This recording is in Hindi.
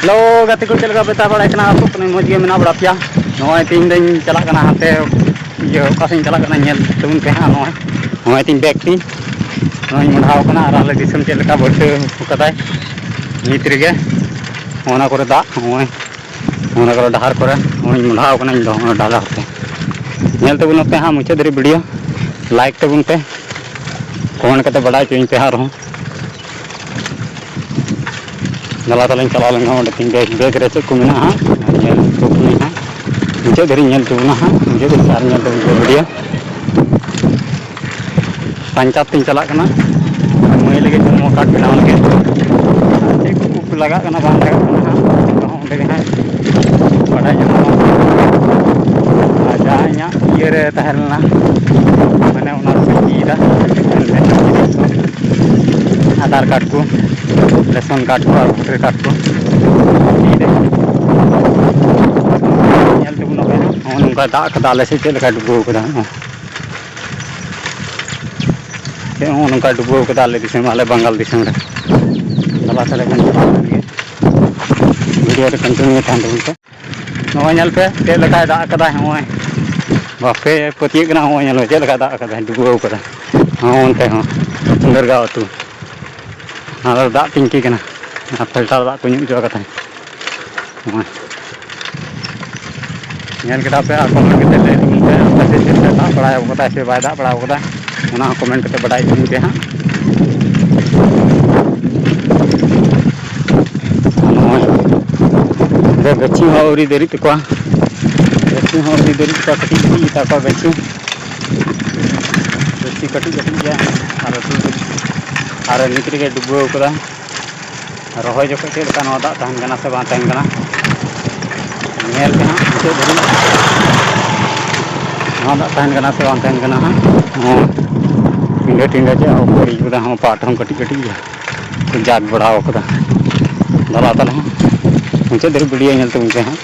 हेलो गाते को चलगा बेता बड़ा कना आपको कने मौज गे मेना बड़ा पिया नय तीन दिन चला कना हाते ये का से चला कना नेल तुम पे हां नय तीन बैग तीन नय मुढ़ाव कना आर आले दिसम चलका बटे कदाय नीत रेगे ओना करे दा नय ओना करे डहार करे नय मुढ़ाव कना इन दो डाला होते नेल तबुन पे हां मुचे दरी वीडियो लाइक तबुन पे कमेंट कते बड़ा चोइन पे हां नला तलाइन चला लेंगे वहाँ तीन बैग रे चेक को मेना हाँ नेल कोपनी हाँ मुझे धरी नेल तुबना हाँ मुझे धरी सार नेल तुबना वीडियो पंचायत तीन चला करना मैं लगे जन्म कार्ड बनाने लगे चेक को कुप लगा करना बांध लगा करना हाँ तो हम लगे हैं बड़ा जन्म आजा यहाँ ये रे तहलना मैंने उन्हें सच्ची दा आधार कार्ड को रेशन कार्ड को और वोटर कार्ड को उनका दाग कदाले से चल का डुबो कदा उनका डुबो कदाले दिसम आले बंगाल दिसम रे दला तले बन वीडियो रे कंटिन्यू थान दो नोय नेल पे ते लगा दाग कदा होय बापे पतिये कना होय नेल चल का दाग कदा डुबो कदा हां उनते हां सुंदर गाव तू हां दाग टिंकी कना फिल्टर दाग को ᱧᱩ ᱡᱚ ᱠᱟᱛᱷᱟ ᱧᱮᱞ ᱠᱮᱫᱟ ᱯᱮ ᱟᱨ ᱠᱚᱢᱮᱱᱴ ᱠᱟᱛᱮ ᱞᱟᱹᱭ ᱫᱤᱧ ᱯᱮ ᱟᱯᱮ ᱥᱮᱫ ᱪᱮᱫ ᱫᱟᱜ ᱵᱟᱲᱟᱭ ᱠᱟᱫᱟ ᱥᱮ ᱵᱟᱭ ᱫᱟᱜ ᱵᱟᱲᱟᱣ ᱠᱟᱫᱟ ᱚᱱᱟ ᱦᱚᱸ ᱠᱚᱢᱮᱱᱴ ᱠᱟᱛᱮ ᱵᱟᱰᱟᱭ ᱦᱚᱪᱚᱧ ᱯᱮ ᱦᱟᱸᱜ ᱱᱚᱜᱼᱚᱭ ᱜᱟᱹᱪᱷᱤ ᱦᱚᱸ ᱟᱹᱣᱨᱤ ᱫᱟᱨᱮᱜ ᱛᱟᱠᱚᱣᱟ ᱜᱟᱹᱪᱷᱤ ᱦᱚᱸ ᱟᱹᱣᱨᱤ ᱫᱟᱨᱮᱜ ᱛᱟᱠᱚᱣᱟ ᱠᱟᱹᱴᱤᱡ ᱠᱟᱹᱴᱤᱡ ᱜᱮᱛᱟ ᱠᱚᱣᱟ ᱜᱟᱹᱪᱷᱤ ᱠᱟᱹᱴᱤᱡ ᱠᱟᱹᱴᱤᱡ ᱜᱮᱭᱟ ᱟᱨ ᱱᱤᱛ ᱨᱮᱜᱮ ᱰᱩᱵᱟᱹᱣ ᱠᱟᱫᱟ रोहय जो चेक दाग तहन से बांग तहन नेल पे हाँ मुझे धरी दाग तहन से बांग तहन हाँ टिंडे टिंडे चे पड़ी हाँ पाट हम कटी कटी जाग बढ़ाव दला तले हाँ मुझे धरी वीडियो तुम हाँ